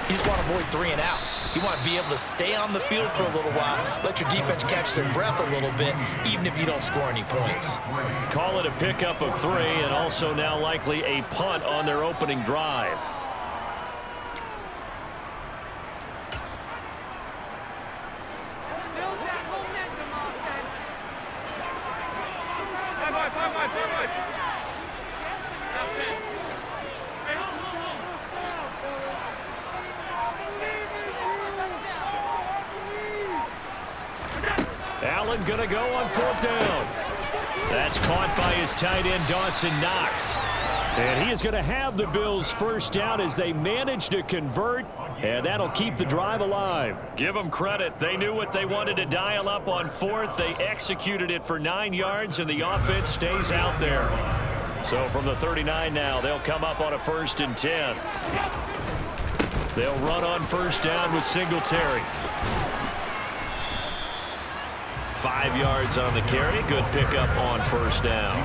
You just want to avoid 3 and outs. You want to be able to stay on the field for a little while, let your defense catch their breath a little bit, even if you don't score any points. Call it a pickup of 3, and also now likely a punt on their opening drive. Allen going to go on 4th down. That's caught by his tight end, Dawson Knox. And he is going to have the Bills' first down as they manage to convert, and that'll keep the drive alive. Give them credit. They knew what they wanted to dial up on 4th. They executed it for 9 yards, and the offense stays out there. So from the 39 now, they'll come up on a 1st and 10. They'll run on 1st down with Singletary. 5 yards on the carry. Good pickup on 1st down.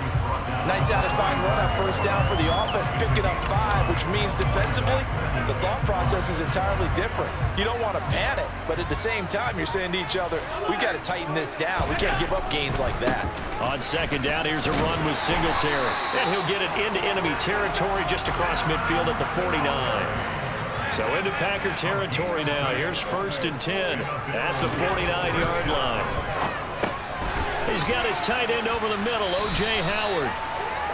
Nice satisfying run on 1st down for the offense, picking up 5, which means defensively, the thought process is entirely different. You don't want to panic, but at the same time, you're saying to each other, we got to tighten this down. We can't give up gains like that. On 2nd down, here's a run with Singletary. And he'll get it into enemy territory just across midfield at the 49. So into Packer territory now. Here's 1st and 10 at the 49-yard line. He's got his tight end over the middle, O.J. Howard.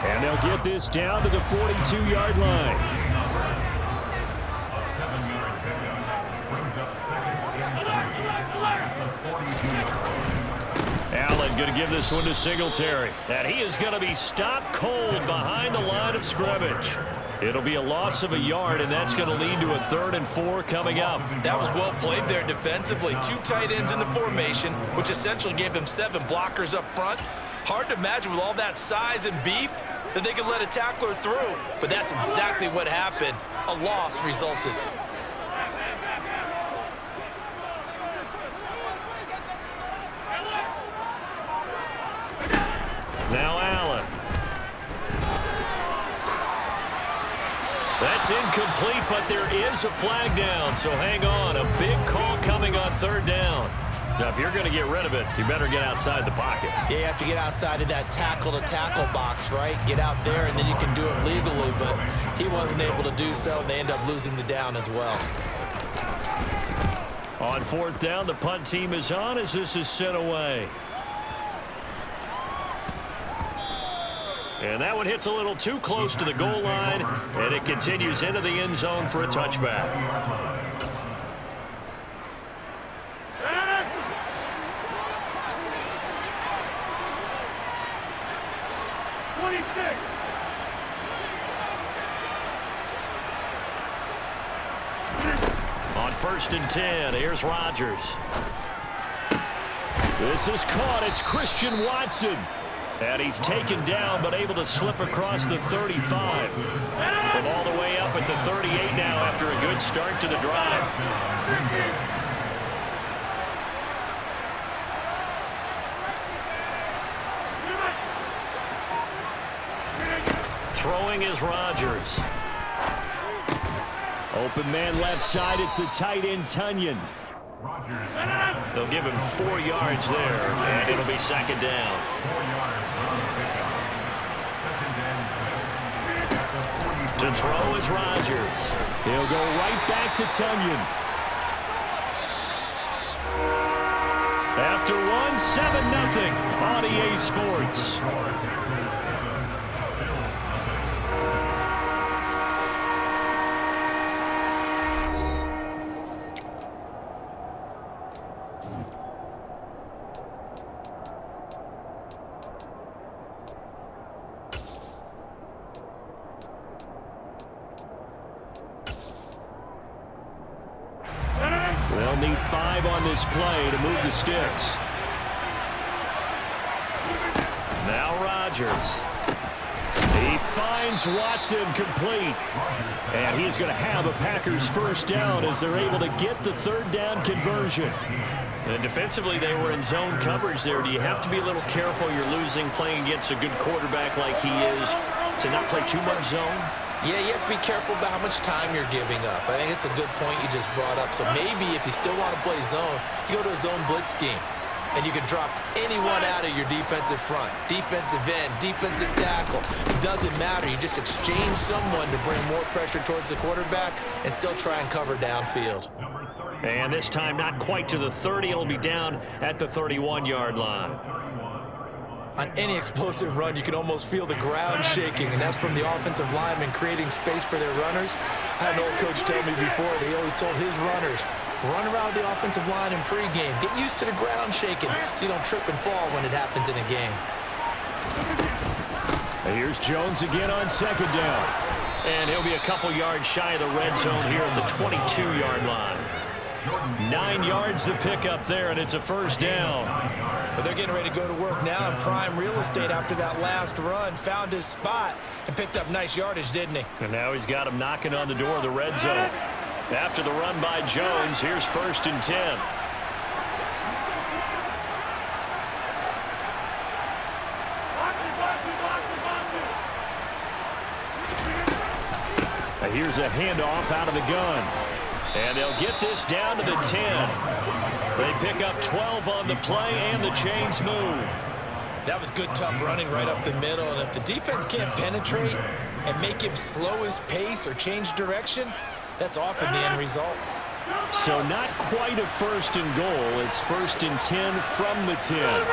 And they'll get this down to the 42-yard line. Allen going to give this one to Singletary. And he is going to be stopped cold behind the line of scrimmage. It'll be a loss of a yard, and that's going to lead to a 3rd and 4 coming up. That was well played there defensively. 2 tight ends in the formation, which essentially gave them 7 blockers up front. Hard to imagine with all that size and beef that they could let a tackler through, but that's exactly what happened. A loss resulted. Now Allen. That's incomplete, but there is a flag down, so hang on. A big call coming on 3rd down. Now, if you're going to get rid of it, you better get outside the pocket. Yeah, you have to get outside of that tackle-to-tackle box, right? Get out there, and then you can do it legally, but he wasn't able to do so, and they end up losing the down as well. On 4th down, the punt team is on as this is sent away. And that one hits a little too close to the goal line, and it continues into the end zone for a touchback. On 1st and 10, here's Rodgers. This is caught. It's Christian Watson. And he's taken down, but able to slip across the 35. From all the way up at the 38 now after a good start to the drive. Throwing is Rodgers. Open man left side. It's the tight end, Tunyon. They'll give him 4 yards there, and it'll be 2nd down. To throw is Rodgers. He'll go right back to Tunyon. After one, 7-0 on EA Sports. They'll need 5 on this play to move the sticks. Now Rodgers. He finds Watson complete. And he's going to have a Packers first down as they're able to get the 3rd down conversion. And defensively, they were in zone coverage there. Do you have to be a little careful? You're losing playing against a good quarterback like he is to not play too much zone? Yeah, you have to be careful about how much time you're giving up. I think it's a good point you just brought up. So maybe if you still want to play zone, you go to a zone blitz scheme. And you can drop anyone out of your defensive front. Defensive end, defensive tackle. It doesn't matter. You just exchange someone to bring more pressure towards the quarterback and still try and cover downfield. And this time not quite to the 30. It'll be down at the 31-yard line. On any explosive run, you can almost feel the ground shaking, and that's from the offensive linemen creating space for their runners. I had an old coach tell me before, he always told his runners, run around the offensive line in pregame. Get used to the ground shaking so you don't trip and fall when it happens in a game. Here's Jones again on second down. And he'll be a couple yards shy of the red zone here at the 22-yard line. 9 yards to pick up there, and it's a first down. But they're getting ready to go to work now in prime real estate after that last run. Found his spot and picked up nice yardage, didn't he? And now he's got him knocking on the door of the red zone. After the run by Jones, here's 1st and 10. Here's a handoff out of the gun. And they'll get this down to the 10. They pick up 12 on the play, and the chains move. That was good, tough running right up the middle. And if the defense can't penetrate and make him slow his pace or change direction, that's often the end result. So not quite a 1st and goal. It's 1st and 10 from the 10.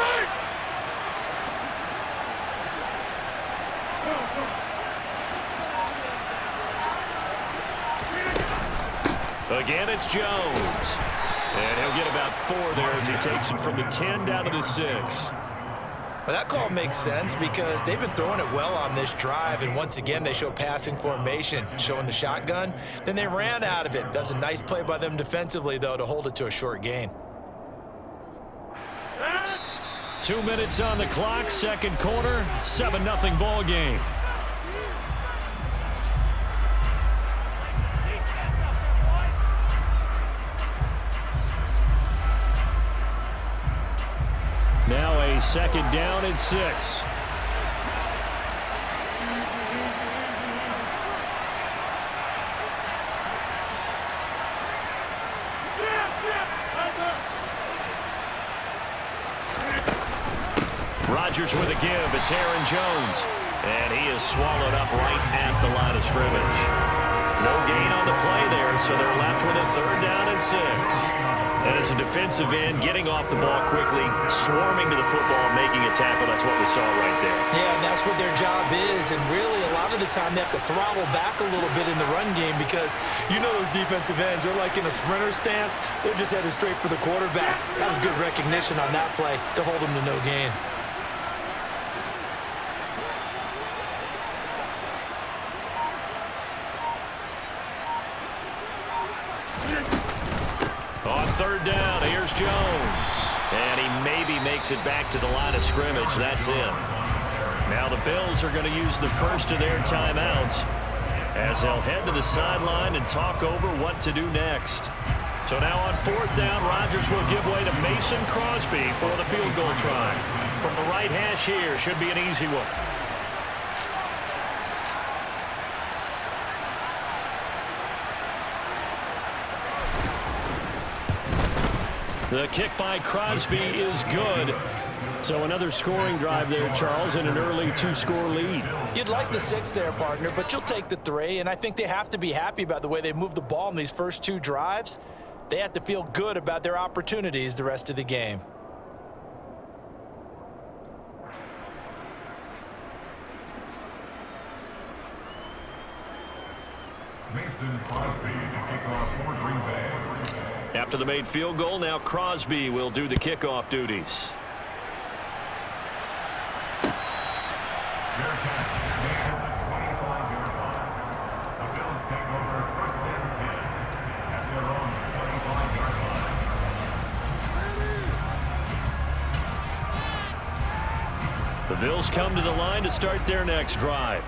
Again, it's Jones. And he'll get about 4 there as he takes it from the 10 down to the 6. Well, that call makes sense because they've been throwing it well on this drive, and once again they show passing formation, showing the shotgun. Then they ran out of it. That's a nice play by them defensively, though, to hold it to a short gain. 2 minutes on the clock, second quarter, 7-0 ball game. Now a second down and 6. Rodgers with a give. It's Aaron Jones. And he is swallowed up right at the line of scrimmage. No gain on the play there, so they're left with a 3rd down and 6. And as a defensive end, getting off the ball quickly, swarming to the football, making a tackle. That's what we saw right there. Yeah, and that's what their job is. And really, a lot of the time, they have to throttle back a little bit in the run game because you know those defensive ends, they're like in a sprinter stance. They're just headed straight for the quarterback. That was good recognition on that play to hold them to no gain. On 3rd down, here's Jones. And he maybe makes it back to the line of scrimmage. That's it. Now the Bills are going to use the first of their timeouts as they'll head to the sideline and talk over what to do next. So now on 4th down, Rodgers will give way to Mason Crosby for the field goal try. From the right hash here, should be an easy one. The kick by Crosby is good. So another scoring drive there, Charles, and an early 2-score lead. You'd like the 6 there, partner, but you'll take the 3, and I think they have to be happy about the way they moved the ball in these first 2 drives. They have to feel good about their opportunities the rest of the game. Mason Crosby to kick off for Green Bay. After the made field goal, now Crosby will do the kickoff duties. The Bills come to the line to start their next drive.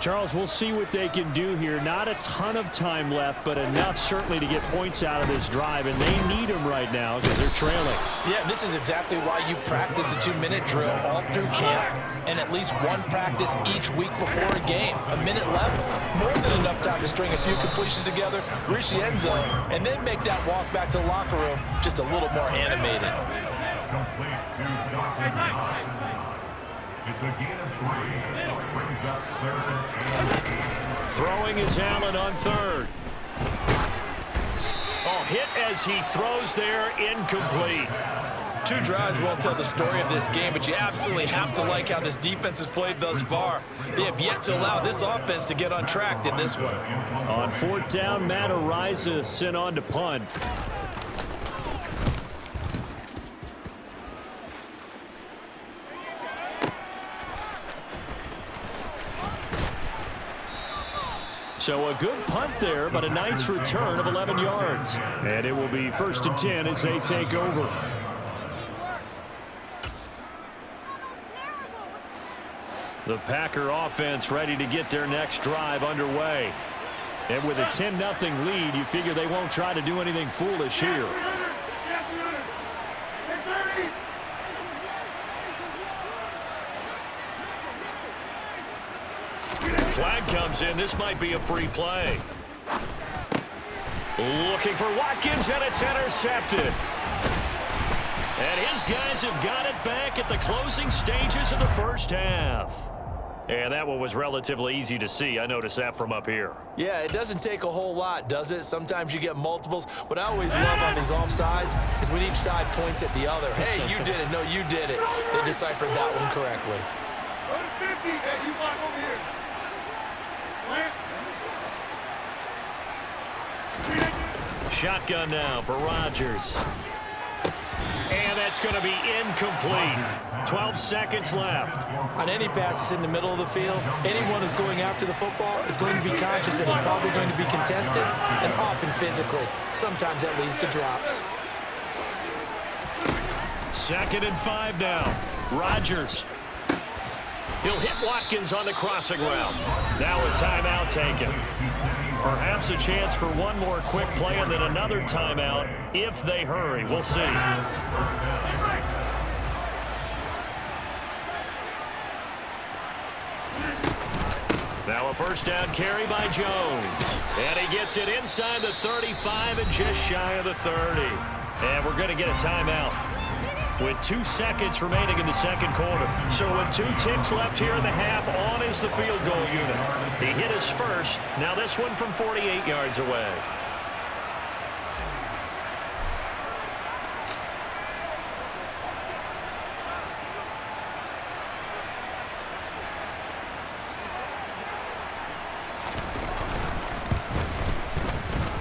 Charles, we'll see what they can do here. Not a ton of time left, but enough certainly to get points out of this drive, and they need them right now because they're trailing. Yeah, this is exactly why you practice a 2-minute drill all through camp and at least one practice each week before a game. A minute left, more than enough time to string a few completions together, reach the end zone, and then make that walk back to the locker room just a little more animated. It's a gain of 3. Brings up 3rd and 8. Throwing is Allen on 3rd. Oh, hit as he throws there, incomplete. 2 drives won't tell the story of this game, but you absolutely have to like how this defense has played thus far. They have yet to allow this offense to get untracked in this one. On 4th down, Matt Ariza sent on to punt. So a good punt there, but a nice return of 11 yards. And it will be 1st and 10 as they take over. The Packer offense ready to get their next drive underway. And with a 10-0 lead, you figure they won't try to do anything foolish here. Flag comes in. This might be a free play. Looking for Watkins, and it's intercepted. And his guys have got it back at the closing stages of the first half. And that one was relatively easy to see. I noticed that from up here. Yeah, it doesn't take a whole lot, does it? Sometimes you get multiples. What I always love on these offsides is when each side points at the other. Hey, you did it. No, you did it. They deciphered that one correctly. Shotgun now for Rodgers. And that's going to be incomplete. 12 seconds left. On any passes in the middle of the field, anyone who's going after the football is going to be conscious that it's probably going to be contested and often physically. Sometimes that leads to drops. 2nd and 5 now. Rodgers. He'll hit Watkins on the crossing route. Now a timeout taken. Perhaps a chance for one more quick play and then another timeout if they hurry. We'll see. Now a 1st down carry by Jones. And he gets it inside the 35 and just shy of the 30. And we're going to get a timeout with 2 seconds remaining in the 2nd quarter. So with 2 ticks left here in the half, on is the field goal unit. He hit his first. Now this one from 48 yards away.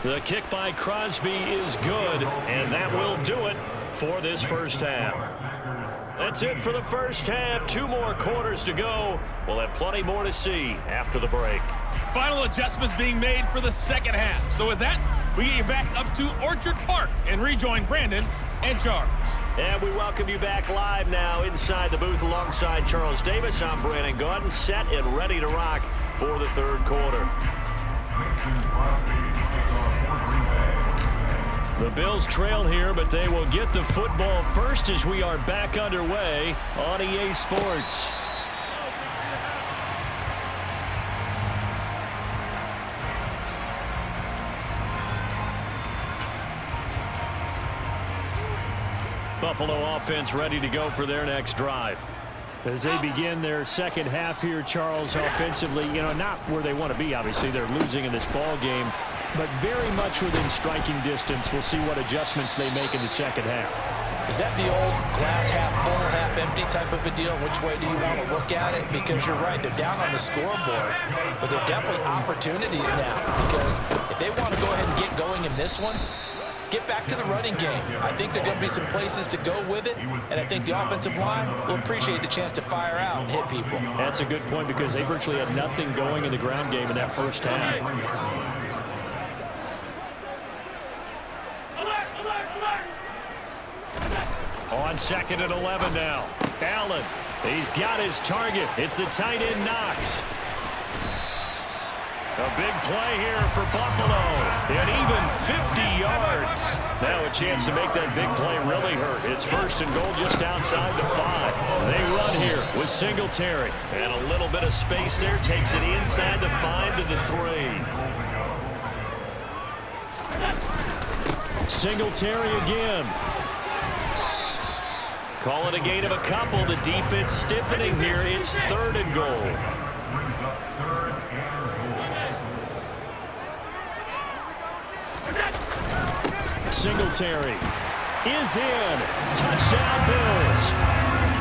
The kick by Crosby is good, and that will do it for this first half. That's it for the first half. 2 more quarters to go. We'll have plenty more to see after the break. Final adjustments being made for the 2nd half. So with that, we get you back up to Orchard Park and rejoin Brandon and Charles. And we welcome you back live now inside the booth alongside Charles Davis. I'm Brandon Gunn, set and ready to rock for the 3rd quarter. The Bills trail here, but they will get the football first as we are back underway on EA Sports. Buffalo offense ready to go for their next drive. As they begin their 2nd half here, Charles, offensively, not where they want to be, obviously. They're losing in this ball game, but very much within striking distance. We'll see what adjustments they make in the 2nd half. Is that the old glass half full, half empty type of a deal? Which way do you want to look at it? Because you're right, they're down on the scoreboard, but they're definitely opportunities now. Because if they want to go ahead and get going in this one, get back to the running game. I think there are going to be some places to go with it, and I think the offensive line will appreciate the chance to fire out and hit people. That's a good point because they virtually had nothing going in the ground game in that first half. On 2nd and 11 now. Allen, he's got his target. It's the tight end Knox. A big play here for Buffalo. And even 50 yards. Now a chance to make that big play really hurt. It's first and goal just outside the 5. They run here with Singletary. And a little bit of space there. Takes it inside the 5 to the 3. Singletary again. Call it a gain of a couple. The defense stiffening here. It's third and goal. Singletary is in. Touchdown, Bills.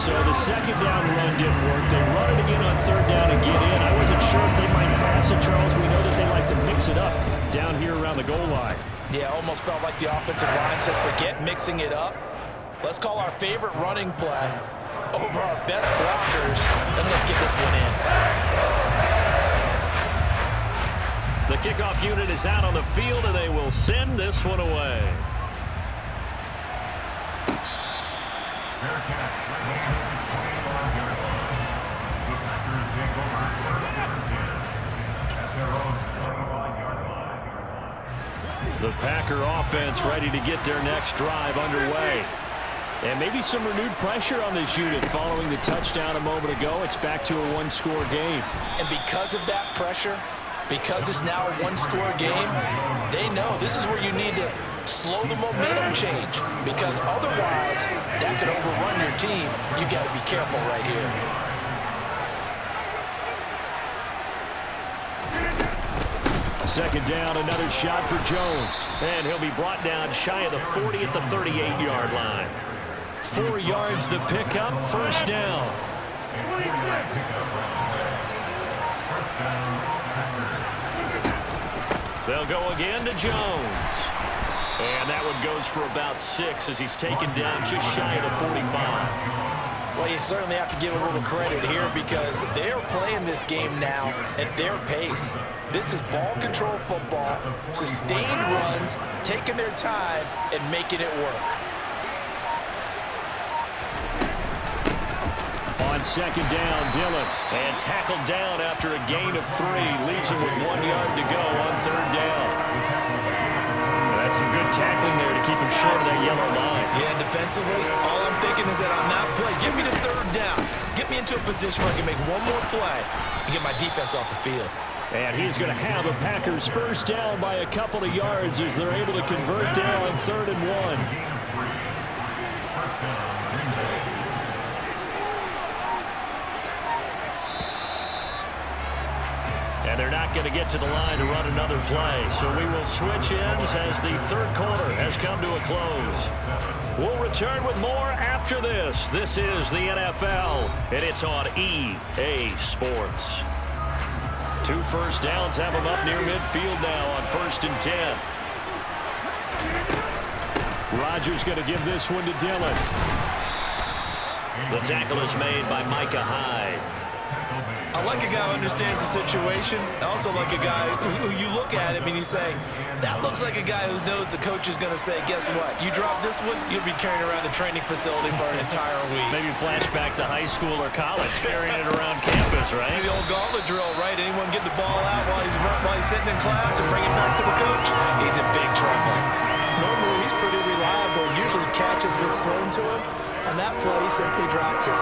So the second down run didn't work. They run it again on third down and get in. I wasn't sure if they might pass it, Charles. We know that they like to mix it up down here around the goal line. Yeah, almost felt like the offensive line said, forget mixing it up. Let's call our favorite running play over our best blockers, and let's get this one in. The kickoff unit is out on the field, and they will send this one away. The Packer offense ready to get their next drive underway. And maybe some renewed pressure on this unit following the touchdown a moment ago. It's back to a one-score game. And because of that pressure, because it's now a one-score game, they know this is where you need to slow the momentum change, because otherwise that could overrun your team. You got to be careful right here. Second down, another shot for Jones. And he'll be brought down shy of the 40 at the 38-yard line. 4 yards the pickup, first down. They'll go again to Jones. And that one goes for about 6 as he's taken down just shy of the 45. Well, you certainly have to give a little credit here because they're playing this game now at their pace. This is ball control football, sustained runs, taking their time and making it work. On second down, Dillon, and tackled down after a gain of 3. Leaves him with 1 yard to go on third down. That's some good tackling there to keep him short of that yellow line. Yeah, defensively, all I'm thinking is that on that play, get me to third down. Get me into a position where I can make one more play and get my defense off the field. And he's going to have the Packers first down by a couple of yards as they're able to convert there on 3rd and 1. And they're not going to get to the line to run another play. So we will switch ends as the third quarter has come to a close. We'll return with more after this. This is the NFL, and it's on EA Sports. 2 first downs have them up near midfield now on 1st and 10. Rodgers going to give this one to Dillon. The tackle is made by Micah Hyde. I like a guy who understands the situation. I also like a guy who you look at him and you say, that looks like a guy who knows the coach is going to say, guess what? You drop this one, you'll be carrying around the training facility for an entire week. Maybe flashback to high school or college, carrying it around campus, right? Maybe old gauntlet drill, right? Anyone get the ball out while he's sitting in class and bring it back to the coach? He's in big trouble. Normally, he's pretty reliable. Usually catches what's thrown to him. On that play, he simply dropped it.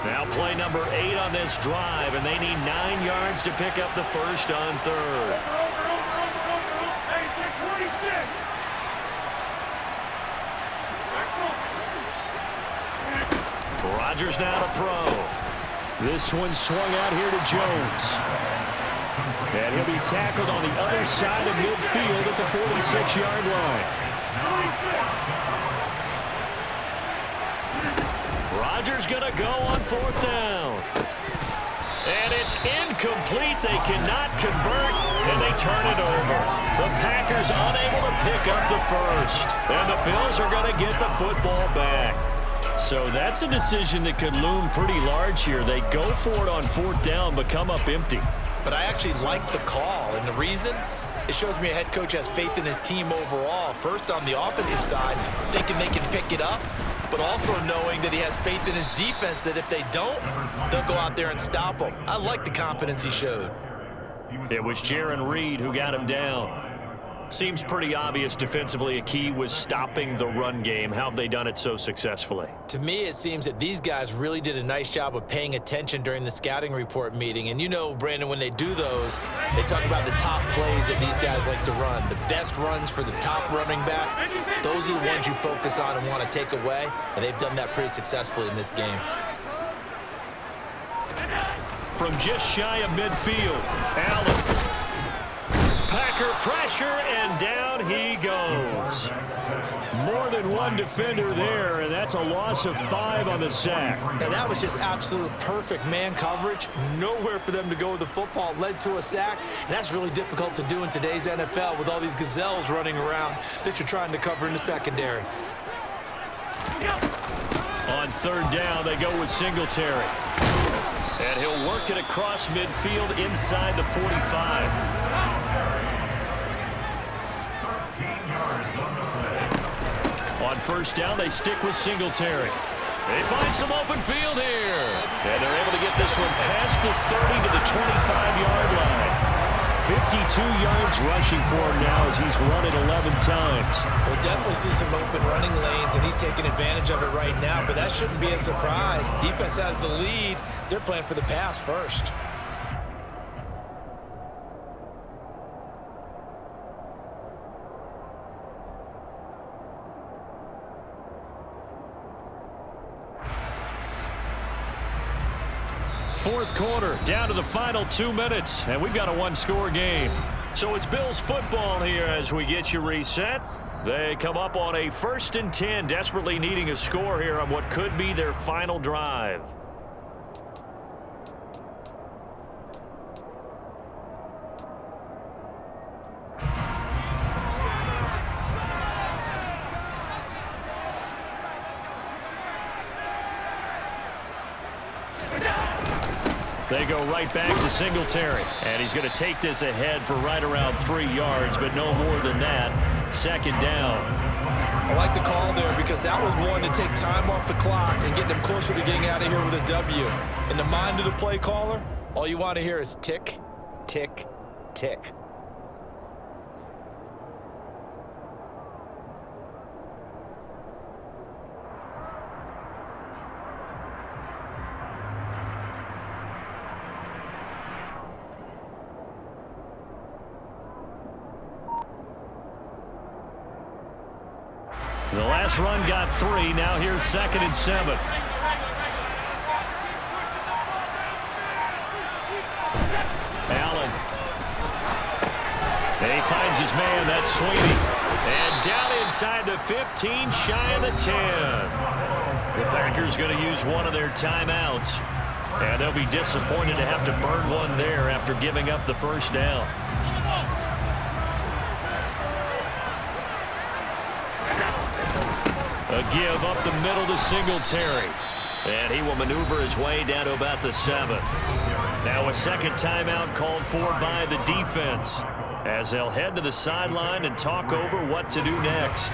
Now play number 8 on this drive, and they need 9 yards to pick up the first on 3rd. Rodgers now to throw. This one swung out here to Jones. And he'll be tackled on the other side of midfield at the 46-yard line. Rodgers going to go on 4th down. And it's incomplete. They cannot convert, and they turn it over. The Packers unable to pick up the first. And the Bills are going to get the football back. So that's a decision that could loom pretty large here. They go for it on 4th down, but come up empty. But I actually like the call, and the reason, It shows me a head coach has faith in his team overall. First on the offensive side, thinking they can pick it up, but also knowing that he has faith in his defense that if they don't, they'll go out there and stop them. I like the confidence he showed. It was Jaron Reed who got him down. Seems pretty obvious defensively a key was stopping the run game. How have they done it so successfully? To me, it seems that these guys really did a nice job of paying attention during the scouting report meeting. And you know, Brandon, when they do those, they talk about the top plays that these guys like to run. The best runs for the top running back, those are the ones you focus on and want to take away. And they've done that pretty successfully in this game. From just shy of midfield, Allen. Packer pressure, and down he goes. More than one defender there, and that's a loss of 5 on the sack. Now that was just absolute perfect man coverage. Nowhere for them to go with the football. Led to a sack, and that's really difficult to do in today's NFL with all these gazelles running around that you're trying to cover in the secondary. On third down, they go with Singletary. And he'll work it across midfield inside the 45. On first down, they stick with Singletary. They find some open field here. And they're able to get this one past the 30 to the 25-yard line. 52 yards rushing for him now as he's run it 11 times. We'll definitely see some open running lanes, and he's taking advantage of it right now, but that shouldn't be a surprise. Defense has the lead. They're playing for the pass first. Fourth quarter, down to the final 2 minutes, and we've got a one-score game. So it's Bills football here as we get you reset. They come up on a 1st and 10, desperately needing a score here on what could be their final drive. They go right back to Singletary. And he's going to take this ahead for right around 3 yards, but no more than that. Second down. I like the call there because that was one to take time off the clock and get them closer to getting out of here with a W. In the mind of the play caller, all you want to hear is tick, tick, tick. The last run got 3. Now here's 2nd and 7. Allen. And he finds his man. That's Sweeney. And down inside the 15, shy of the 10. The Packers going to use one of their timeouts. And they'll be disappointed to have to burn one there after giving up the first down. A give up the middle to Singletary. And he will maneuver his way down to about the 7. Now a second timeout called for by the defense as they'll head to the sideline and talk over what to do next.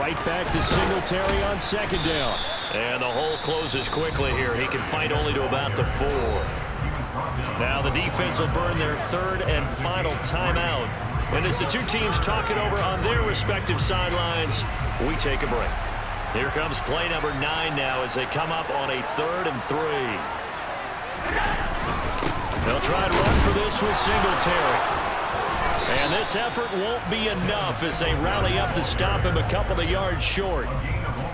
Right back to Singletary on 2nd down. And the hole closes quickly here. He can fight only to about the 4. Now the defense will burn their 3rd and final timeout. And as the two teams talk it over on their respective sidelines, we take a break. Here comes play number 9 now as they come up on a 3rd and 3. They'll try to run for this with Singletary. And this effort won't be enough as they rally up to stop him a couple of yards short.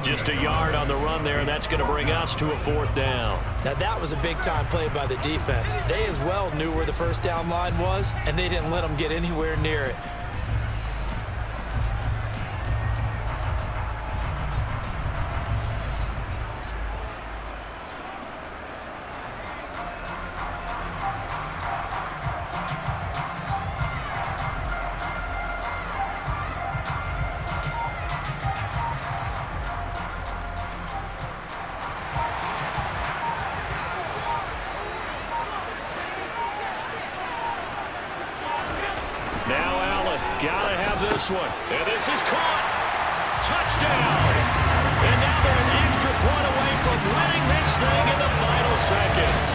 Just a yard on the run there, and that's going to bring us to a 4th down. Now that was a big-time play by the defense. They as well knew where the first down line was, and they didn't let them get anywhere near it. this one. And this is caught. Touchdown. And now they're an extra point away from winning this thing in the final seconds.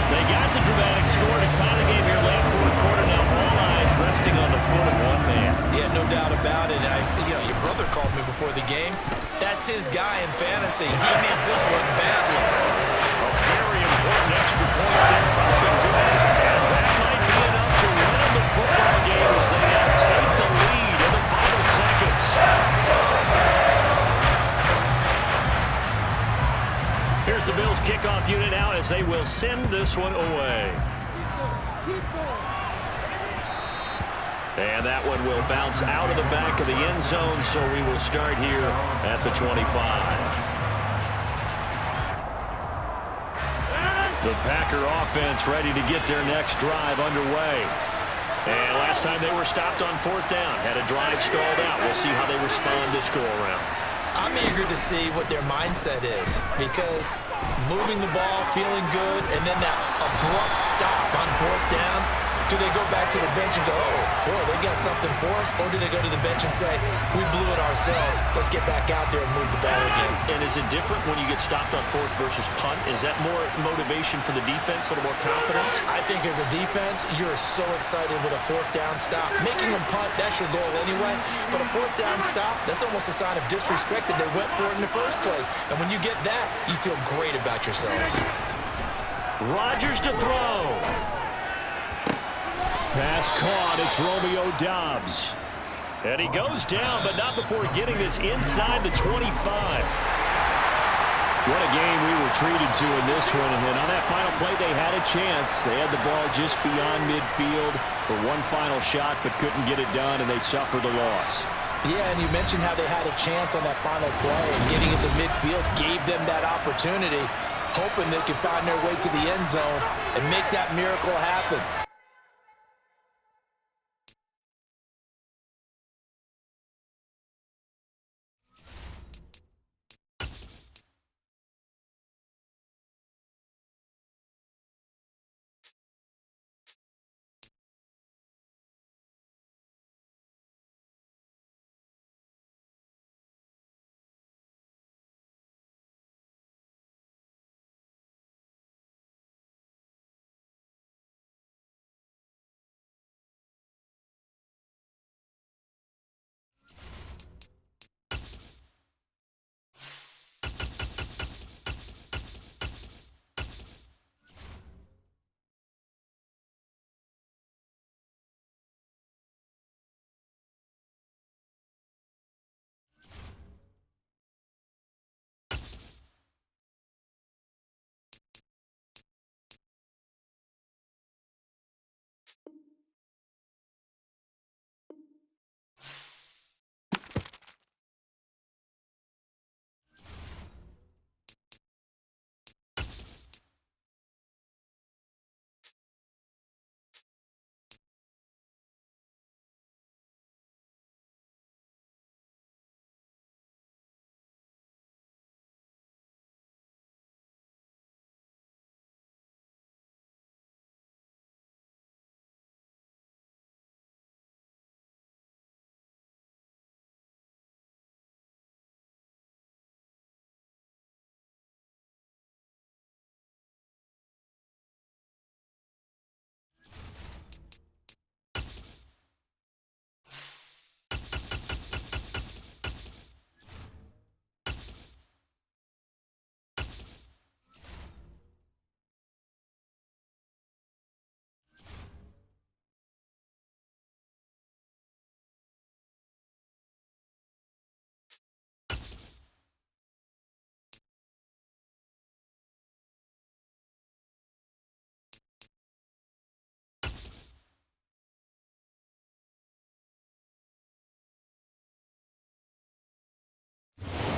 They got the dramatic score to tie the game here late fourth quarter. Now all eyes resting on the foot of one man. Yeah, no doubt about it. Your brother called me before the game. That's his guy in fantasy. He needs this one badly. A very important extra point there. Up and good. And that might be enough to win the football game as they now take the lead in the final seconds. Here's the Bills kickoff unit now as they will send this one away. And that one will bounce out of the back of the end zone, so we will start here at the 25. The Packer offense ready to get their next drive underway. And last time they were stopped on fourth down, had a drive stalled out. We'll see how they respond this go-around. I'm eager to see what their mindset is, because moving the ball, feeling good, and then that abrupt stop on fourth down, do they go back to the bench and go, oh, boy, they got something for us? Or do they go to the bench and say, we blew it ourselves, let's get back out there and move the ball again? And is it different when you get stopped on fourth versus punt? Is that more motivation for the defense, a little more confidence? I think as a defense, you're so excited with a fourth down stop. Making them punt, that's your goal anyway. But a fourth down stop, that's almost a sign of disrespect that they went for it in the first place. And when you get that, you feel great about yourselves. Rodgers to throw. Pass caught. It's Romeo Doubs. And he goes down, but not before getting this inside the 25. What a game we were treated to in this one. And then on that final play, they had a chance. They had the ball just beyond midfield for one final shot, but couldn't get it done, and they suffered a loss. Yeah, and you mentioned how they had a chance on that final play, and getting into midfield gave them that opportunity, hoping they could find their way to the end zone and make that miracle happen.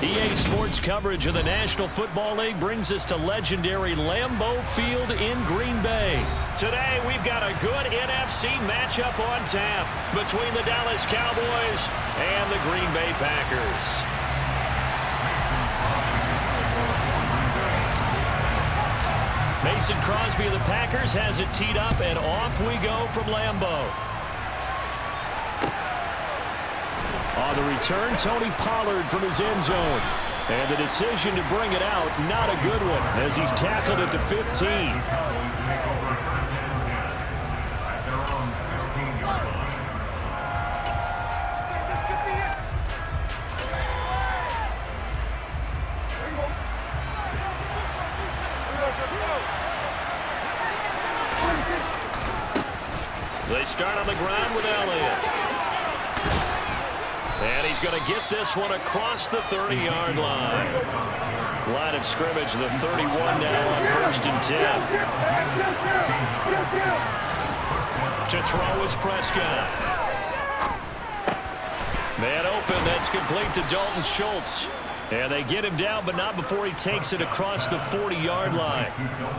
EA Sports coverage of the National Football League brings us to legendary Lambeau Field in Green Bay. Today, we've got a good NFC matchup on tap between the Dallas Cowboys and the Green Bay Packers. Mason Crosby of the Packers has it teed up, and off we go from Lambeau. On the return, Tony Pollard from his end zone. And the decision to bring it out, not a good one, as he's tackled at the 15. They start on the ground with Elliott. And he's going to get this one across the 30-yard line. Line of scrimmage, the 31 now on 1st and 10. To throw is Prescott. Man open, that's complete to Dalton Schultz. And they get him down, but not before he takes it across the 40-yard line.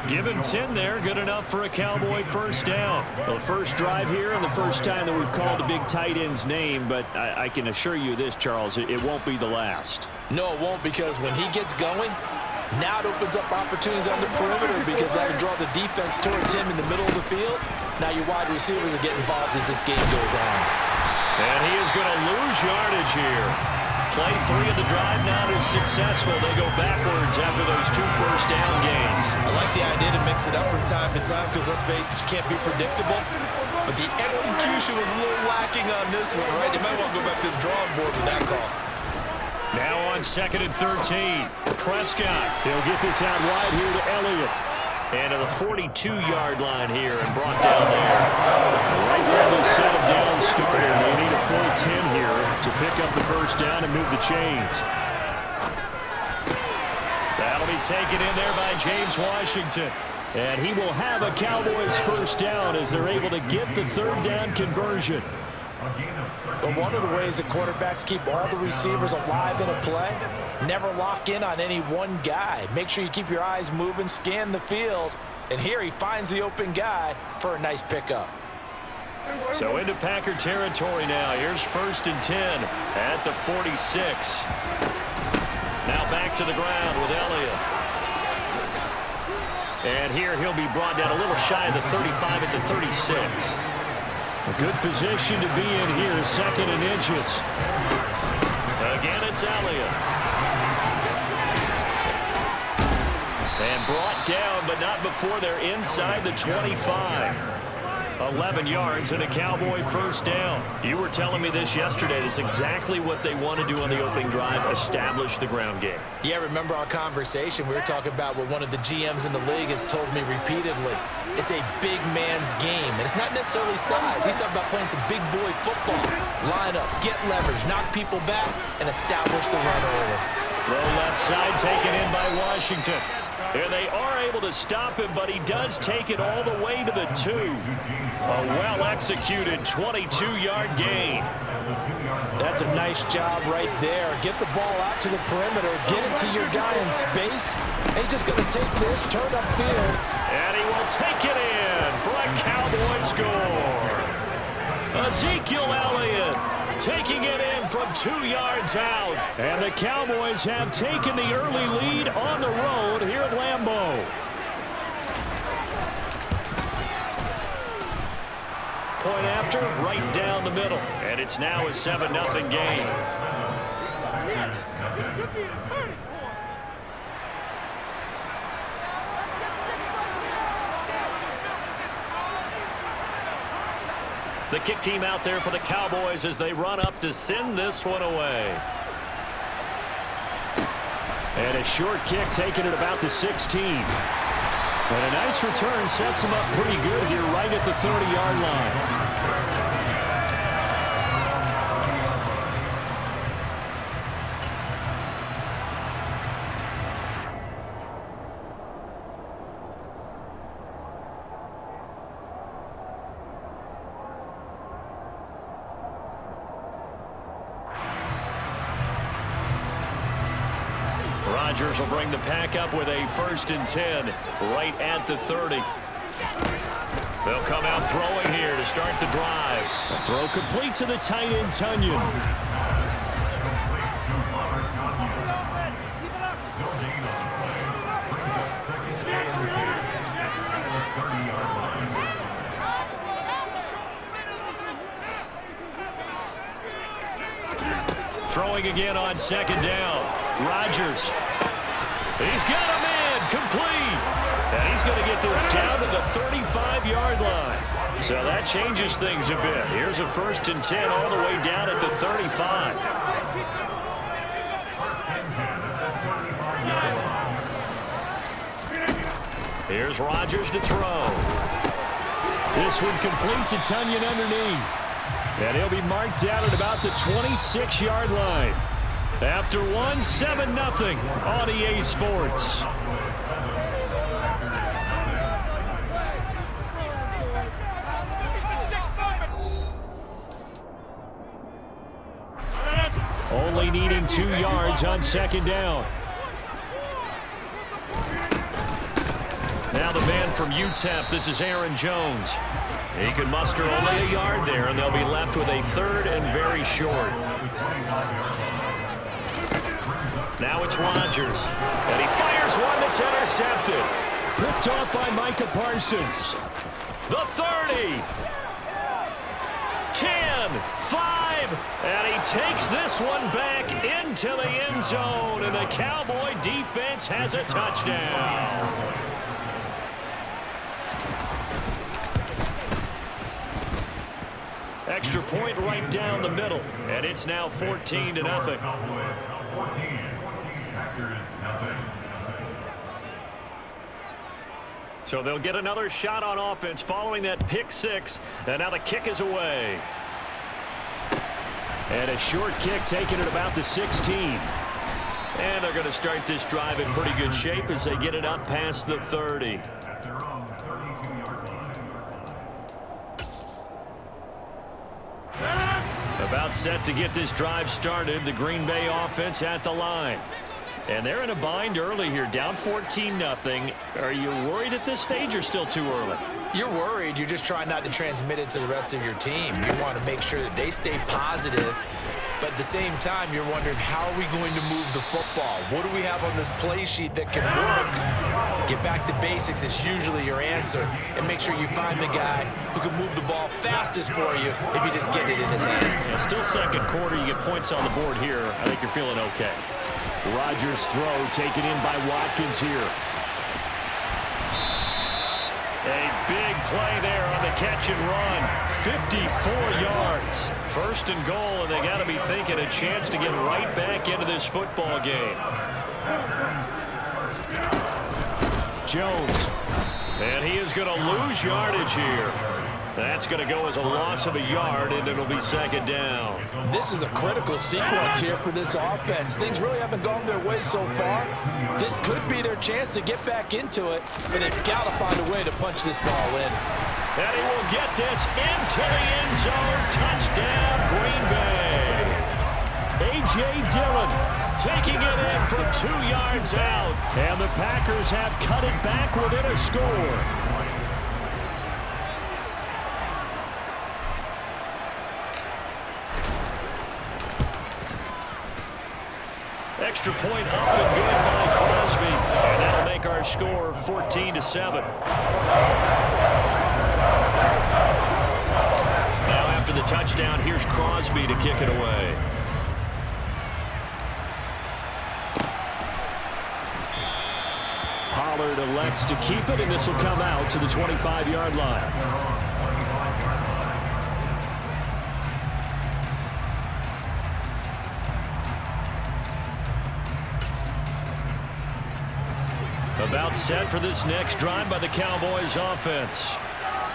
Give him 10 there, good enough for a Cowboy first down. Well, the first drive here and the first time that we've called a big tight end's name, but I can assure you this, Charles, it won't be the last. No, it won't, because when he gets going, now it opens up opportunities on the perimeter because that can draw the defense towards him in the middle of the field. Now your wide receivers are getting involved as this game goes on. And he is going to lose yardage here. Play 3 of the drive not as successful. They go backwards after those 2 first-down gains. I like the idea to mix it up from time to time because, let's face it, you can't be predictable. But the execution was a little lacking on this one, right? They might want to go back to the drawing board with that call. Now on 2nd and 13. Prescott. He'll get this out wide here to Elliott. And to the 42-yard line here and brought down there. Right where they set him down started. They need a full 10 here to pick up the first down and move the chains. That'll be taken in there by James Washington. And he will have a Cowboys first down as they're able to get the 3rd down conversion. But one of the ways that quarterbacks keep all the receivers alive in a play, never lock in on any one guy. Make sure you keep your eyes moving, scan the field. And here he finds the open guy for a nice pickup. So into Packer territory now. Here's 1st and 10 at the 46. Now back to the ground with Elliott. And here he'll be brought down a little shy of the 35 at the 36. A good position to be in here, 2nd and inches. Again, it's Elliott. And brought down, but not before they're inside the 25. 11 yards and a Cowboy first down. You were telling me this yesterday. That's exactly what they want to do on the opening drive, establish the ground game. Yeah, remember our conversation. We were talking about what one of the GMs in the league has told me repeatedly. It's a big man's game, and it's not necessarily size. He's talking about playing some big boy football. Line up, get leverage, knock people back, and establish the run early. Throw left side taken in by Washington. Here they are able to stop him, but he does take it all the way to the 2. A well-executed 22-yard gain. That's a nice job right there. Get the ball out to the perimeter, get it to your guy in space. And he's just going to take this, turn upfield. And he will take it in for a Cowboy score. Ezekiel Elliott taking it in from 2 yards out. And the Cowboys have taken the early lead on the road here at Lambeau. Point after, right down the middle. And it's now a 7-0 game. The kick team out there for the Cowboys as they run up to send this one away. And a short kick taken at about the 16. And a nice return sets him up pretty good here right at the 30-yard line. Rodgers will bring the pack up with a 1st and 10 right at the 30. They'll come out throwing here to start the drive. A throw complete to the tight end, Tunyon. throwing again on second down. Rodgers. He's got him in. Complete. And he's going to get this down to the 35-yard line. So that changes things a bit. Here's a 1st and 10 all the way down at the 35. Here's Rodgers to throw. This one complete to Tunyon underneath. And he'll be marked down at about the 26-yard line. After one, 7-0 on EA Sports. Only needing 2 yards on second down. Now the man from UTEP, this is Aaron Jones. He can muster only a yard there, and they'll be left with a 3rd and very short. Now it's Rodgers, and he fires one that's intercepted. Picked off by Micah Parsons. The 30. 10, 5, and he takes this one back into the end zone, and the Cowboy defense has a touchdown. Extra point right down the middle, and it's now 14-0. So they'll get another shot on offense following that pick 6, and now the kick is away. And a short kick taken at about the 16. And they're going to start this drive in pretty good shape as they get it up past the 30. About set to get this drive started, the Green Bay offense at the line. And they're in a bind early here, down 14-0. Are you worried at this stage or still too early? You're worried. You're just trying not to transmit it to the rest of your team. You want to make sure that they stay positive. But at the same time, you're wondering, how are we going to move the football? What do we have on this play sheet that can work? Get back to basics is usually your answer. And make sure you find the guy who can move the ball fastest for you if you just get it in his hands. Yeah, still second quarter. You get points on the board here. I think you're feeling okay. Rodgers' throw taken in by Watkins here. A big play there on the catch and run. 54 yards. 1st and goal, and they got to be thinking a chance to get right back into this football game. Jones. And he is going to lose yardage here. That's going to go as a loss of a yard, and it'll be second down. This is a critical sequence here for this offense. Things really haven't gone their way so far. This could be their chance to get back into it, but they've got to find a way to punch this ball in. And he will get this into the end zone. Touchdown, Green Bay. A.J. Dillon taking it in from 2 yards out. And the Packers have cut it back within a score. Extra point up and good by Crosby. And that'll make our score 14-7. Now after the touchdown, here's Crosby to kick it away. Pollard elects to keep it, and this will come out to the 25-yard line. About set for this next drive by the Cowboys offense.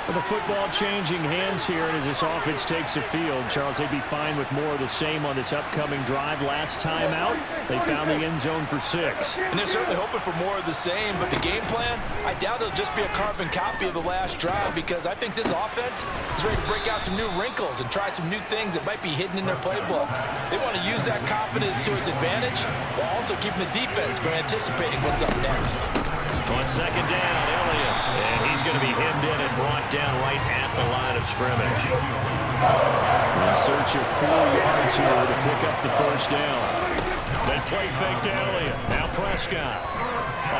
With the football changing hands here, and as this offense takes the field, Charles, they'd be fine with more of the same on this upcoming drive. Last time out, they found the end zone for 6. And they're certainly hoping for more of the same, but the game plan, I doubt it'll just be a carbon copy of the last drive, because I think this offense is ready to break out some new wrinkles and try some new things that might be hidden in their playbook. They want to use that confidence to its advantage, while also keeping the defense from anticipating what's up next. On second down, Elliott, and he's going to be hemmed in and brought down right at the line of scrimmage. In search of 4 yards here to pick up the first down. Then play fake to Elliott. Now Prescott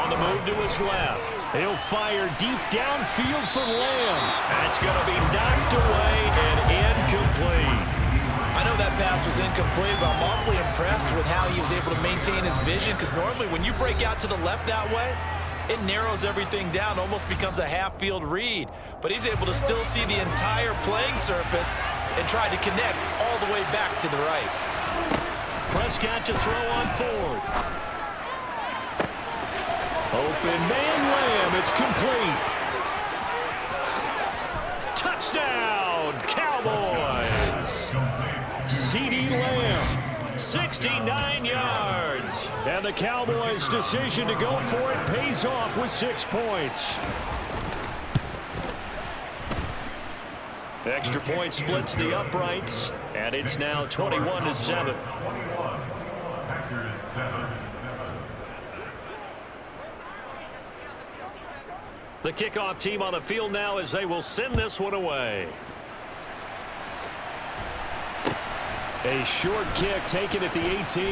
on the move to his left. He'll fire deep downfield for Lamb. That's going to be knocked away and incomplete. I know know that pass was incomplete, but I'm awfully impressed with how he was able to maintain his vision, because normally when you break out to the left that way, it narrows everything down, almost becomes a half-field read. But he's able to still see the entire playing surface and try to connect all the way back to the right. Prescott to throw on fourth. Open man Lamb. It's complete. Touchdown, Cowboys. CeeDee Lamb, 69 yards. And the Cowboys' decision to go for it pays off with 6 points. Extra point splits the uprights, and it's now 21-7. The kickoff team on the field now as they will send this one away. A short kick taken at the 18.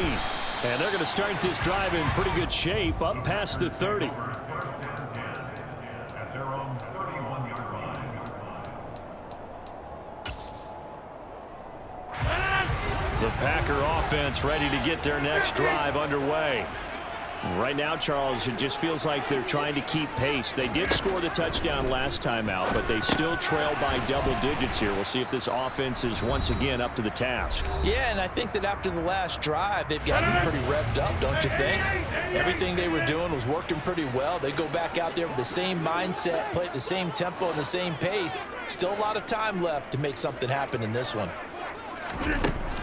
And they're going to start this drive in pretty good shape up past the 30. The Packer offense ready to get their next drive underway. Right now, Charles, it just feels like they're trying to keep pace. They did score the touchdown last time out, but they still trail by double digits here. We'll see if this offense is once again up to the task. Yeah, and I think that after the last drive, they've gotten pretty revved up, don't you think? Everything they were doing was working pretty well. They go back out there with the same mindset, play at the same tempo and the same pace. Still a lot of time left to make something happen in this one.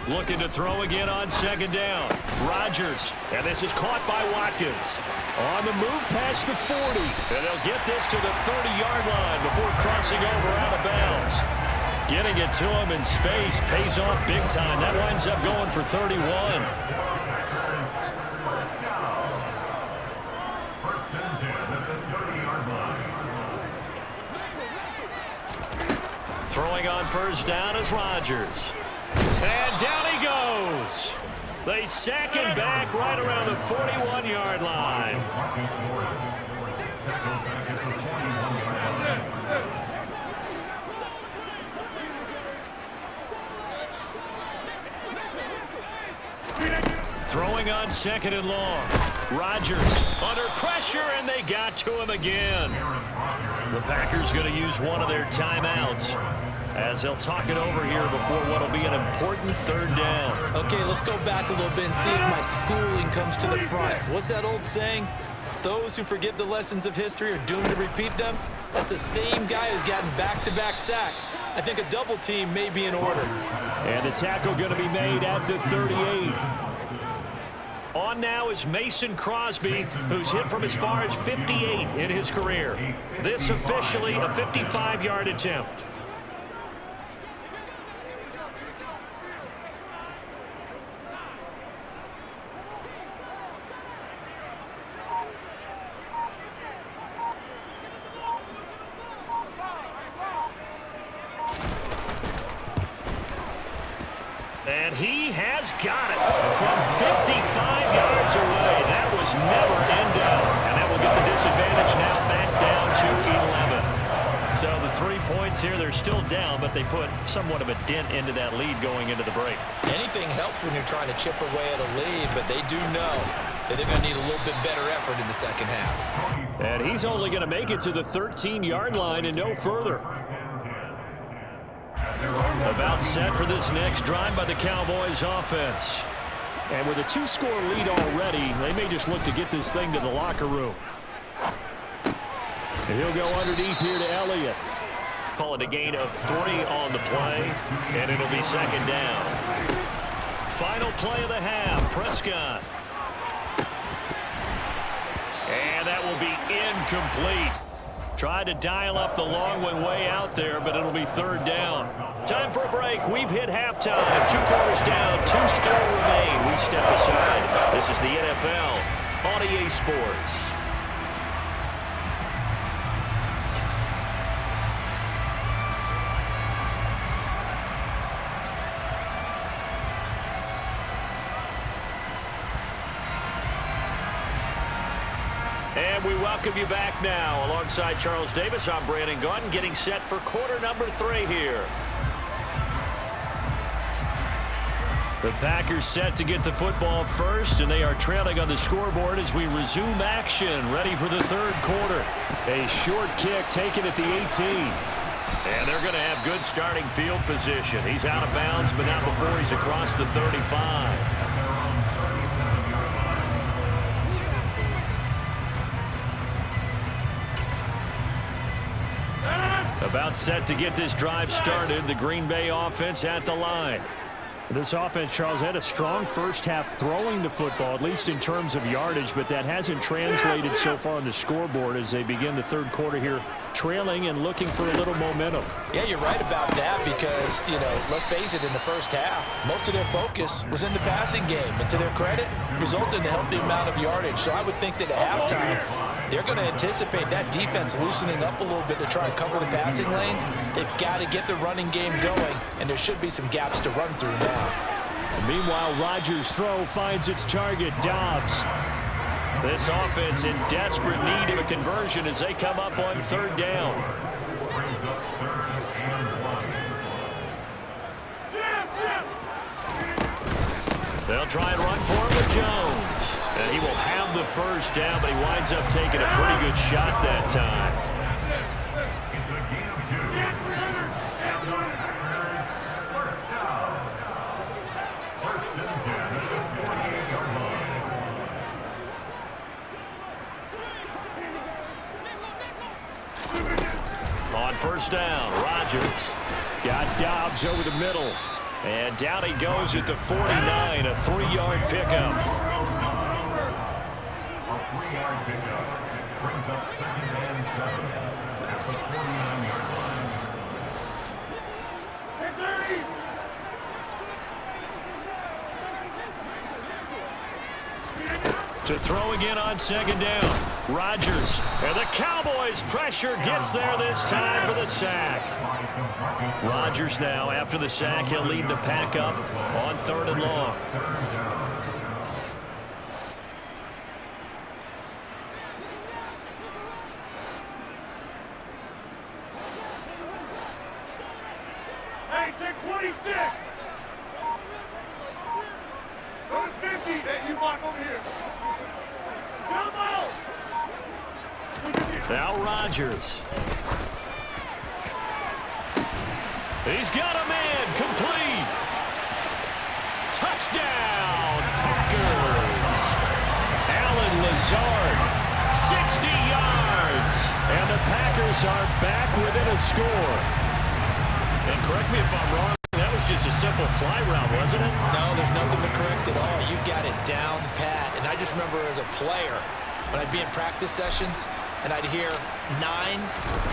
Looking to throw again on second down. Rodgers, and this is caught by Watkins. On the move past the 40, and they'll get this to the 30-yard line before crossing over out of bounds. Getting it to him in space pays off big time. That winds up going for 31. Throwing on first down is Rodgers. And down he goes. They sack him back right around the 41-yard line. Throwing on second and long. Rodgers under pressure, and they got to him again. The Packers going to use one of their timeouts as they'll talk it over here before what will be an important third down. Okay, let's go back a little bit and see if my schooling comes to the front. What's that old saying? Those who forget the lessons of history are doomed to repeat them. That's the same guy who's gotten back-to-back sacks. I think a double team may be in order. And the tackle going to be made at the 38. On now is Mason Crosby, who's hit from as far as 58 in his career. This officially a 55-yard attempt. And he has got it from 55 yards away. That was never in doubt. And that will get the disadvantage now back down to 11. So the 3 points here, they're still down, but they put somewhat of a dent into that lead going into the break. Anything helps when you're trying to chip away at a lead, but they do know that they're going to need a little bit better effort in the second half. And he's only going to make it to the 13-yard line and no further. About set for this next drive by the Cowboys offense. And with a 2-score lead already, they may just look to get this thing to the locker room. And he'll go underneath here to Elliott. Call it a gain of 3 on the play, and it'll be second down. Final play of the half, Prescott. And that will be incomplete. Tried to dial up the long one way out there, but it'll be third down. Time for a break. We've hit halftime. 2 quarters down, 2 still remain. We step aside. This is the NFL on EA Sports. And we welcome you back now. Alongside Charles Davis, I'm Brandon Gaudin, getting set for quarter number 3 here. The Packers set to get the football first, and they are trailing on the scoreboard as we resume action, ready for the third quarter. A short kick taken at the 18. And they're going to have good starting field position. He's out of bounds, but not before he's across the 35. About set to get this drive started, the Green Bay offense at the line. This offense, Charles, had a strong first half throwing the football, at least in terms of yardage, but that hasn't translated so far on the scoreboard as they begin the third quarter here, trailing and looking for a little momentum. Yeah, you're right about that because, let's face it, in the first half, most of their focus was in the passing game. And to their credit, resulted in a healthy amount of yardage. So I would think that at halftime, they're going to anticipate that defense loosening up a little bit to try and cover the passing lanes. They've got to get the running game going, and there should be some gaps to run through now. Meanwhile, Rodgers' throw finds its target, Dobbs. This offense in desperate need of a conversion as they come up on third down. They'll try and run for him with Jones. And he will have the first down, but he winds up taking a pretty good shot that time. It's a gain of 2. Arizona Packers, first down. First and 10 at the 48-yard line. On first down, Rodgers got Dobbs over the middle. And down he goes at the 49, a 3-yard pickup. A 3-yard pickup brings up 2nd and 7 at the 49-yard line. To throw again on second down, Rodgers. And the Cowboys' pressure gets there this time for the sack. Rodgers now, after the sack, he'll lead the pack up on third and long. Hey, take 26. Go to 50. Hey, you block over here. Come on. Now Rodgers. He's got a man, complete. Touchdown, Packers. Allen Lazard, 60 yards. And the Packers are back within a score. And correct me if I'm wrong, that was just a simple fly route, wasn't it? No, there's nothing to correct at all. You've got it down pat. And I just remember as a player, when I'd be in practice sessions, and I'd hear 9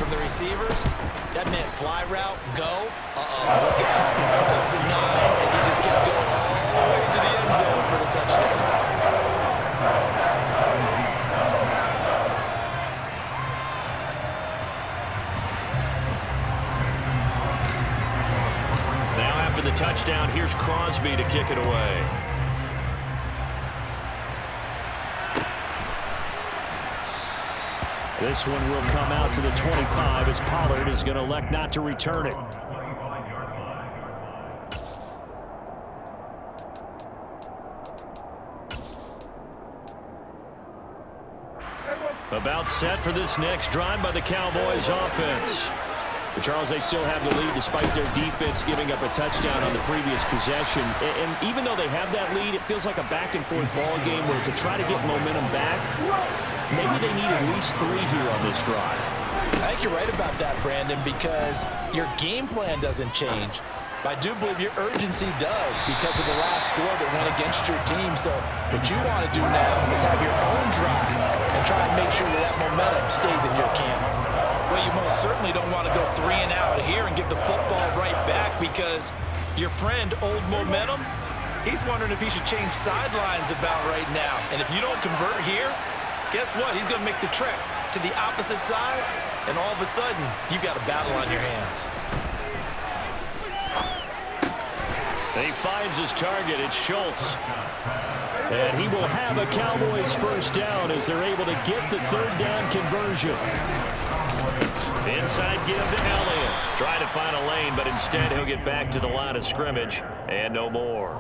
from the receivers, that meant fly route, go. Look out. That was the 9, and he just kept going all the way to the end zone for the touchdown. Now after the touchdown, here's Crosby to kick it away. This one will come out to the 25 as Pollard is going to elect not to return it. About set for this next drive by the Cowboys offense. But Charles, they still have the lead despite their defense giving up a touchdown on the previous possession. And even though they have that lead, it feels like a back-and-forth ball game where to try to get momentum back, maybe they need at least 3 here on this drive. I think you're right about that, Brandon, because your game plan doesn't change. But I do believe your urgency does because of the last score that went against your team. So what you want to do now is have your own drive and try to make sure that momentum stays in your camp. Well, you most certainly don't want to go 3 and out here and give the football right back because your friend, Old Momentum, he's wondering if he should change sidelines about right now. And if you don't convert here, guess what? He's going to make the trek to the opposite side, and all of a sudden, you've got a battle on your hands. He finds his target. It's Schultz. And he will have a Cowboys first down as they're able to get the third down conversion. Inside give to Elliott. Trying to find a lane, but instead he'll get back to the line of scrimmage and no more.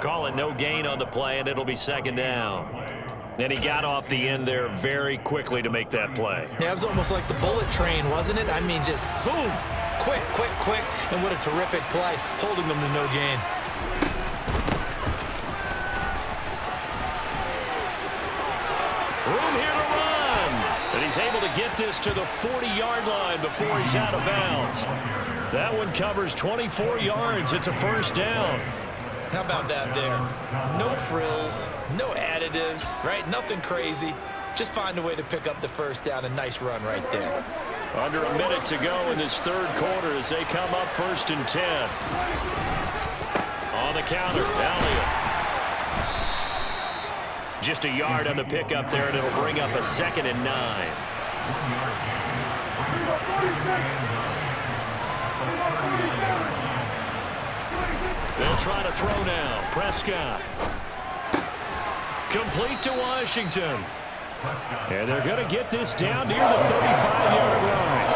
call it no gain on the play, and it'll be second down. And he got off the end there very quickly to make that play. Yeah, it was almost like the bullet train, wasn't it? I mean, just zoom, quick, quick, quick, and what a terrific play, holding them to no gain. Room here to run. And he's able to get this to the 40-yard line before he's out of bounds. That one covers 24 yards. It's a first down. How about that there? No frills, no additives, right? Nothing crazy. Just find a way to pick up the first down. A nice run right there. Under a minute to go in this third quarter as they come up 1st and 10. On the counter, Elliott. Just a yard on the pickup there, and it'll bring up a 2nd and 9. They'll try to throw now. Prescott. Complete to Washington. And they're going to get this down near the 35-yard line.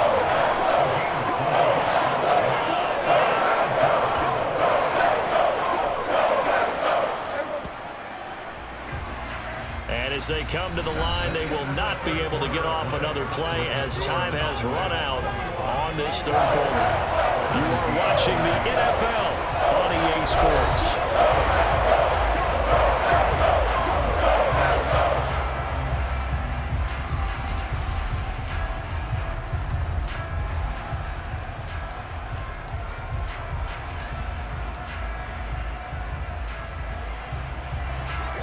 And as they come to the line, they will not be able to get off another play as time has run out on this third quarter. You are watching the NFL on EA Sports.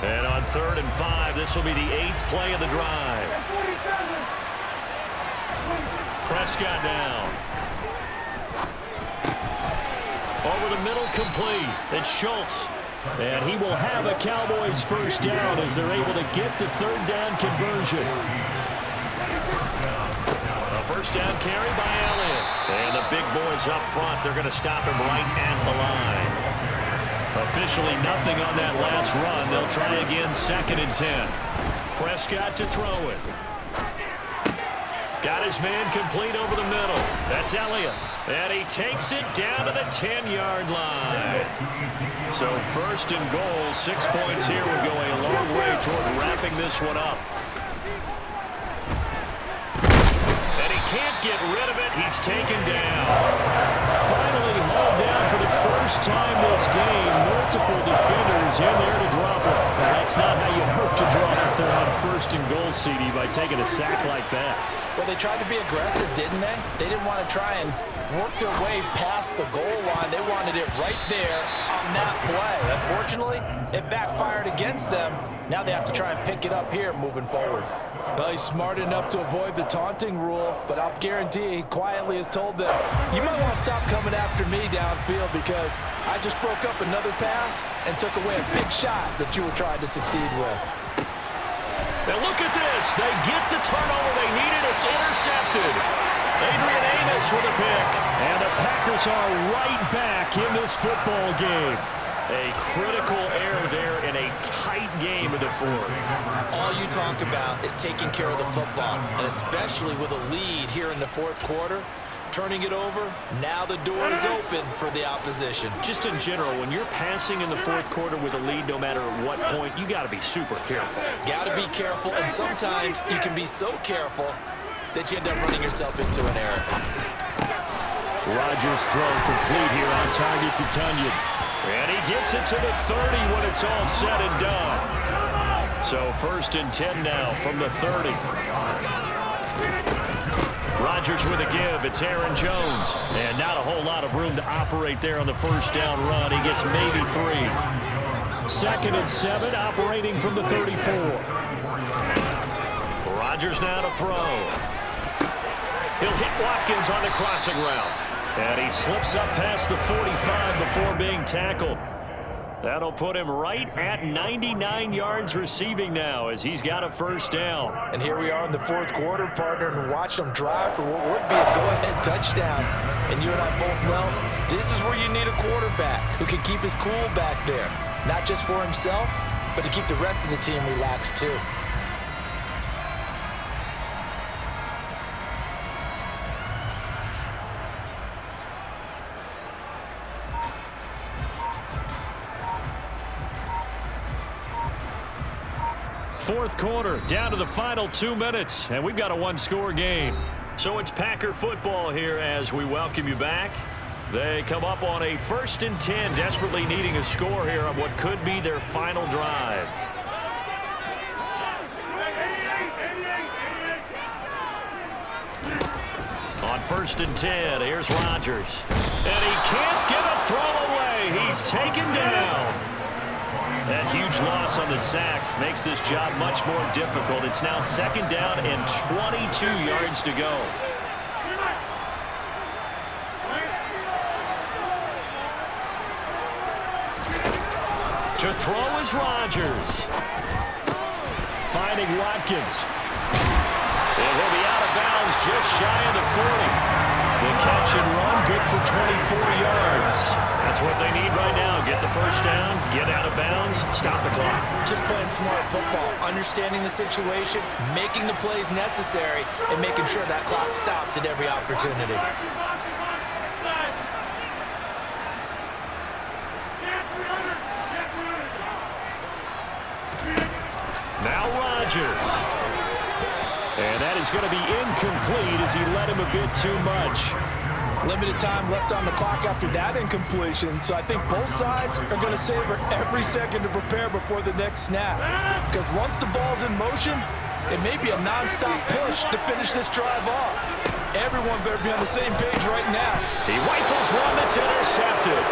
And on 3rd and 5, this will be the 8th play of the drive. Prescott down. Over the middle, complete. It's Schultz. And he will have a Cowboys first down as they're able to get the 3rd down conversion. A first down carry by Elliott. And the big boys up front, they're going to stop him right at the line. Officially nothing on that last run. They'll try again 2nd and 10. Prescott to throw it. Got his man complete over the middle. That's Elliott. And he takes it down to the 10-yard line. So 1st and goal, 6 points here would go a long way toward wrapping this one up. And he can't get rid of it. He's taken down. Finally hauled down for the first time this game. Multiple defenders in there to drop it. Well, that's not how you hope to draw it up there on 1st and goal, CD, by taking a sack like that. Well, they tried to be aggressive, didn't they? They didn't want to try and work their way past the goal line. They wanted it right there on that play. Unfortunately, it backfired against them. Now they have to try and pick it up here moving forward. Well, he's smart enough to avoid the taunting rule, but I'll guarantee he quietly has told them, you might want to stop coming after me downfield because I just broke up another pass and took away a big shot that you were trying to succeed with. Now look at this. They get the turnover they needed. It's intercepted. Adrian Amos with a pick. And the Packers are right back in this football game. A critical error there in a tight game in the 4th. All you talk about is taking care of the football, and especially with a lead here in the 4th quarter. Turning it over, now the door is open for the opposition. Just in general, when you're passing in the 4th quarter with a lead, no matter what point, you got to be super careful. Got to be careful, and sometimes you can be so careful that you end up running yourself into an error. Rodgers' throw complete here on target to Tunyon. And he gets it to the 30 when it's all said and done. So 1st and 10 now from the 30. Rodgers with a give. It's Aaron Jones. And not a whole lot of room to operate there on the first down run. He gets maybe 3. 2nd and 7, operating from the 34. Rodgers now to throw. He'll hit Watkins on the crossing route. And he slips up past the 45 before being tackled. That'll put him right at 99 yards receiving now as he's got a first down. And here we are in the 4th quarter, partner, and watch them drive for what would be a go-ahead touchdown. And you and I both know this is where you need a quarterback who can keep his cool back there. Not just for himself, but to keep the rest of the team relaxed too. fourth quarter, down to the final 2 minutes, and we've got a one-score game. So it's Packer football here as we welcome you back. They come up on a 1st and 10, desperately needing a score here on what could be their final drive. On 1st and 10, here's Rodgers. And he can't get a throw away. He's taken down. That huge loss on the sack makes this job much more difficult. It's now 2nd down and 22 yards to go. To throw is Rodgers. Finding Watkins. And he'll be out of bounds just shy of the 40. The catch and run, good for 24 yards. That's what they need right now. Get the first down, get out of bounds, stop the clock. Just playing smart football, understanding the situation, making the plays necessary, and making sure that clock stops at every opportunity. Now Rodgers. And that is going to be incomplete as he led him a bit too much. Limited time left on the clock after that incompletion, so I think both sides are going to savor every second to prepare before the next snap. Because once the ball's in motion, it may be a non-stop push to finish this drive off. Everyone better be on the same page right now. He rifles one that's intercepted.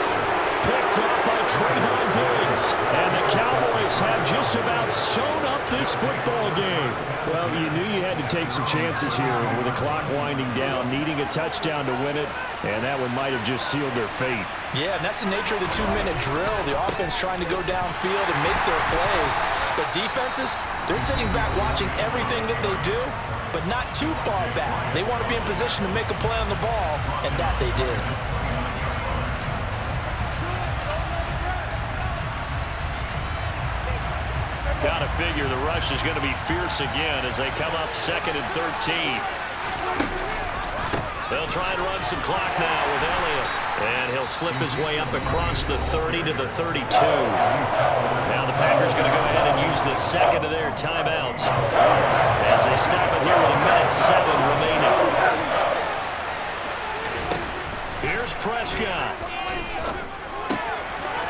Picked up by Trayvon Diggs. And the Cowboys have just about sewn up this football game. Well, you knew you had to take some chances here with the clock winding down, needing a touchdown to win it, and that one might have just sealed their fate. Yeah, and that's the nature of the 2-minute drill. The offense trying to go downfield and make their plays. But defenses, they're sitting back watching everything that they do, but not too far back. They want to be in position to make a play on the ball, and that they did. Got to figure the rush is going to be fierce again as they come up 2nd and 13. They'll try and run some clock now with Elliott. And he'll slip his way up across the 30 to the 32. Now the Packers going to go ahead and use the second of their timeouts as they stop it here with 1:07 remaining. Here's Prescott.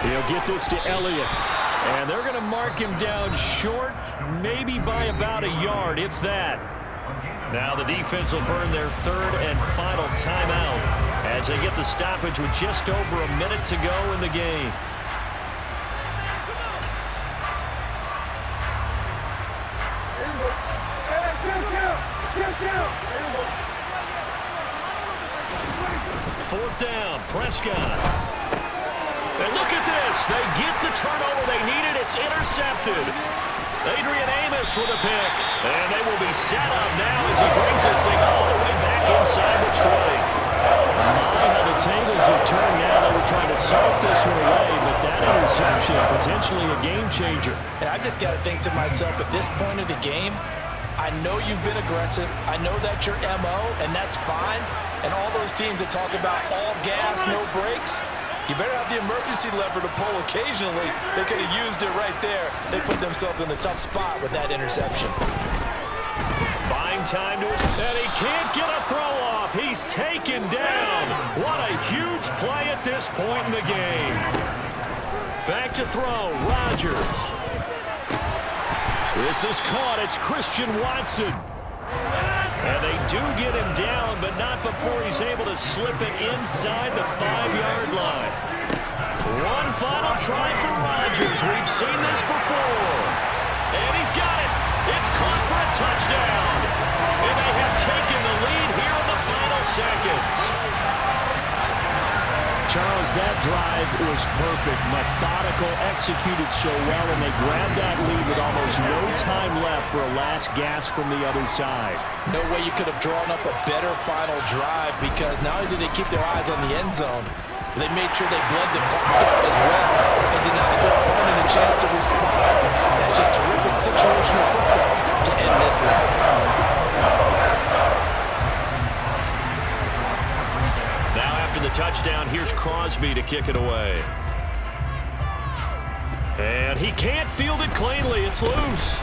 He'll get this to Elliott. And they're going to mark him down short, maybe by about a yard, if that. Now the defense will burn their 3rd and final timeout as they get the stoppage with just over a minute to go in the game. Fourth down, Prescott. And look at this. They get the turnover they needed. It's intercepted. Adrian Amos with a pick. And they will be set up now as he brings this thing all the way back inside the 20. My, how the tables have turned now. They were trying to salt this one away, but that interception, potentially a game changer. And I just got to think to myself, at this point of the game, I know you've been aggressive. I know that's your MO, and that's fine. And all those teams that talk about all gas, no brakes, you better have the emergency lever to pull occasionally. They could have used it right there. They put themselves in a tough spot with that interception. Buying time to his... And he can't get a throw off. He's taken down. What a huge play at this point in the game. Back to throw, Rodgers. This is caught. It's Christian Watson. And they do get him down, but not before he's able to slip it inside the 5-yard line. One final try for Rodgers. We've seen this before. And he's got it. It's caught for a touchdown. And they have taken the lead here in the final seconds. Charles, that drive was perfect, methodical, executed so well, and they grabbed that lead with almost no time left for a last gasp from the other side. No way you could have drawn up a better final drive, because not only did they keep their eyes on the end zone, they made sure they bled the clock out as well and denied their opponent a chance to respond. That's just terrific situational football to end this one. The touchdown, here's Crosby to kick it away. And he can't field it cleanly. It's loose.